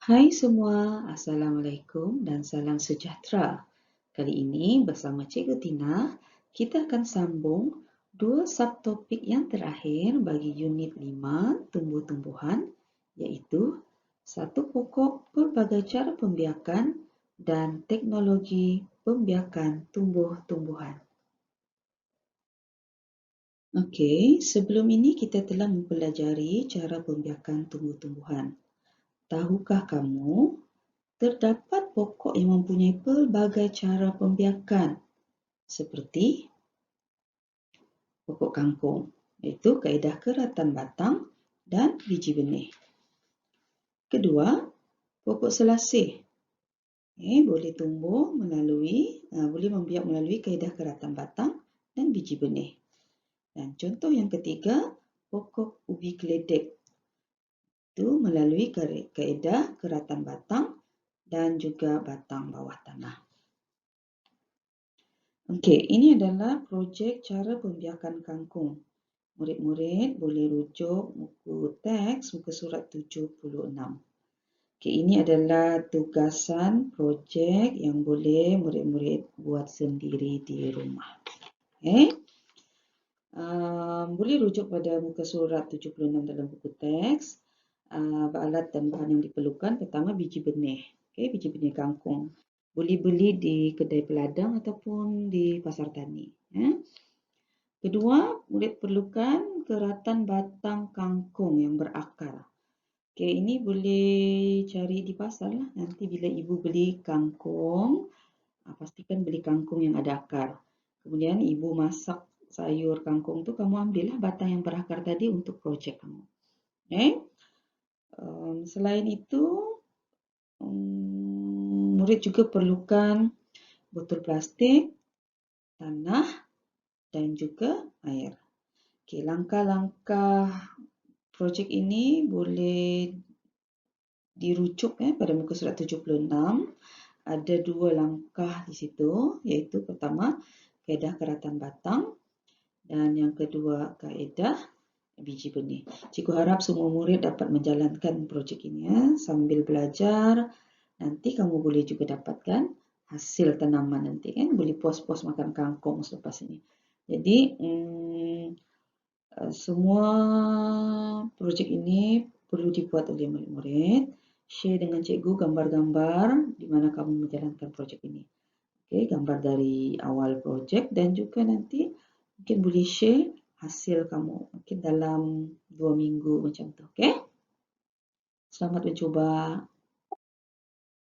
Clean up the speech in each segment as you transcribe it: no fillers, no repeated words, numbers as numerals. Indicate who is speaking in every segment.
Speaker 1: Hai semua, Assalamualaikum dan salam sejahtera. Kali ini bersama Cikgu Tina, kita akan sambung dua subtopik yang terakhir bagi unit 5 tumbuh-tumbuhan, iaitu satu pokok pelbagai cara pembiakan dan teknologi pembiakan tumbuh-tumbuhan. Okey, sebelum ini kita telah mempelajari cara pembiakan tumbuh-tumbuhan. Tahukah kamu terdapat pokok yang mempunyai pelbagai cara pembiakan seperti pokok kangkung, iaitu kaedah keratan batang dan biji benih. Kedua, pokok selasih boleh membiak melalui kaedah keratan batang dan biji benih. Dan contoh yang ketiga, pokok ubi keledek itu melalui kaedah keratan batang dan juga batang bawah tanah. Okey, ini adalah projek cara pembiakan kangkung. Murid-murid boleh rujuk buku teks muka surat 76. Okey, ini adalah tugasan projek yang boleh murid-murid buat sendiri di rumah. Okey. Boleh rujuk pada muka surat 76 dalam buku teks. Alat dan bahan yang diperlukan, pertama biji benih. Okey, biji benih kangkung. Boleh beli di kedai peladang ataupun di pasar tani. Kedua, murid perlukan keratan batang kangkung yang berakar. Okey, ini boleh cari di pasar lah. Nanti bila ibu beli kangkung, pastikan beli kangkung yang ada akar. Kemudian ibu masak sayur kangkung tu, kamu ambillah batang yang berakar tadi untuk projek kamu. Okay. Selain itu, murid juga perlukan botol plastik, tanah dan juga air. Okay, langkah-langkah projek ini boleh dirujuk pada muka surat 76. Ada dua langkah di situ, iaitu pertama kaedah keratan batang dan yang kedua kaedah biji benih. Cikgu harap semua murid dapat menjalankan projek ini sambil belajar. Nanti kamu boleh juga dapatkan hasil tanaman nanti kan, boleh puas-puas makan kangkung selepas ini. Jadi semua projek ini perlu dibuat oleh murid-murid. Share dengan cikgu gambar-gambar di mana kamu menjalankan projek ini. Okey, gambar dari awal projek dan juga nanti mungkin boleh share hasil kamu mungkin dalam 2 minggu macam tu. Okey? Selamat mencuba.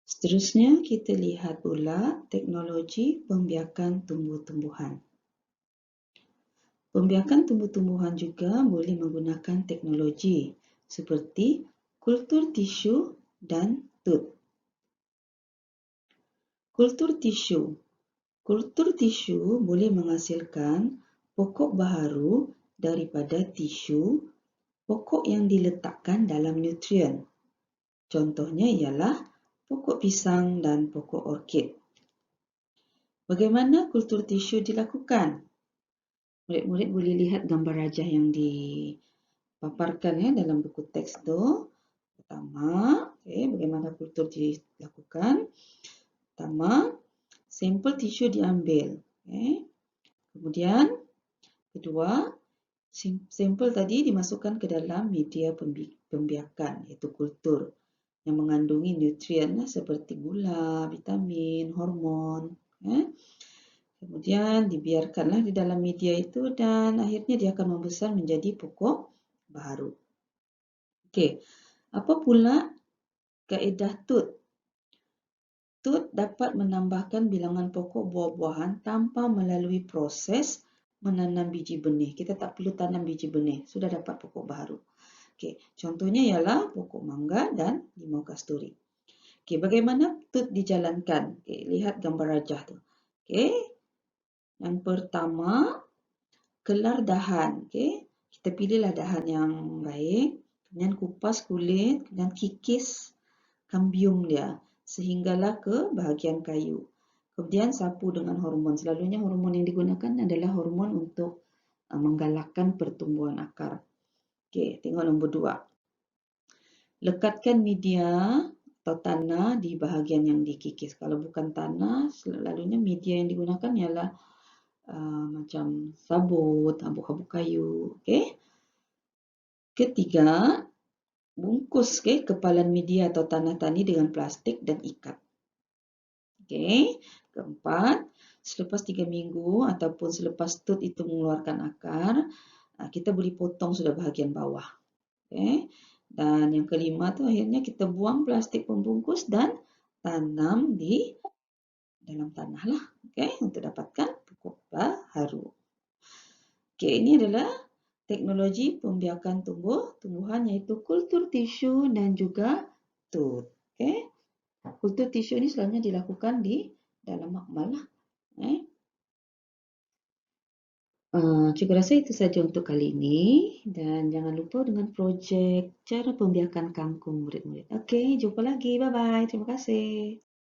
Speaker 1: Seterusnya kita lihat pula teknologi pembiakan tumbuh-tumbuhan. Pembiakan tumbuh-tumbuhan juga boleh menggunakan teknologi seperti kultur tisu dan tut. Kultur tisu. Kultur tisu boleh menghasilkan pokok baharu daripada tisu pokok yang diletakkan dalam nutrien. Contohnya ialah pokok pisang dan pokok orkid. Bagaimana kultur tisu dilakukan? Murid-murid boleh lihat gambar rajah yang dipaparkan dalam buku teks tu. Pertama, bagaimana kultur dilakukan? Pertama, sampel tisu diambil. Kemudian, kedua, sampel tadi dimasukkan ke dalam media pembiakan, iaitu kultur, yang mengandungi nutrien seperti gula, vitamin, hormon. Kemudian dibiarkanlah di dalam media itu dan akhirnya dia akan membesar menjadi pokok baharu. Okey, apa pula kaedah tut? Tut dapat menambahkan bilangan pokok buah-buahan tanpa melalui proses menanam biji benih. Kita tak perlu tanam biji benih, sudah dapat pokok baharu. Okey, contohnya ialah pokok mangga dan limau kasturi. Okey, bagaimana tut dijalankan? Okey, lihat gambar rajah tu. Okey. Yang pertama, kelar dahan. Okey, kita pilihlah dahan yang baik, kemudian kupas kulit, kemudian kikis kambium dia sehinggalah ke bahagian kayu. Kemudian sapu dengan hormon. Selalunya hormon yang digunakan adalah hormon untuk menggalakkan pertumbuhan akar. Okey, tengok nombor 2. Lekatkan media atau tanah di bahagian yang dikikis. Kalau bukan tanah, selalunya media yang digunakan ialah macam sabut, habuk-habuk kayu. Okay. Ketiga, bungkus kepalan media atau tanah tani dengan plastik dan ikat. Okay. Keempat, selepas 3 minggu ataupun selepas tut itu mengeluarkan akar, kita boleh potong sudah bahagian bawah. Okay. Dan yang kelima tu akhirnya kita buang plastik pembungkus dan tanam di dalam tanah lah. Okay. Untuk dapatkan pokok baharu. Okay. Ini adalah teknologi pembiakan tumbuhan iaitu kultur tisu dan juga tut. Okay. Kultur tisu ini selalunya dilakukan di dalam makmal lah. Cikgu rasa itu saja untuk kali ini dan jangan lupa dengan projek cara pembiakan kangkung murid-murid. Okey, jumpa lagi. Bye-bye. Terima kasih.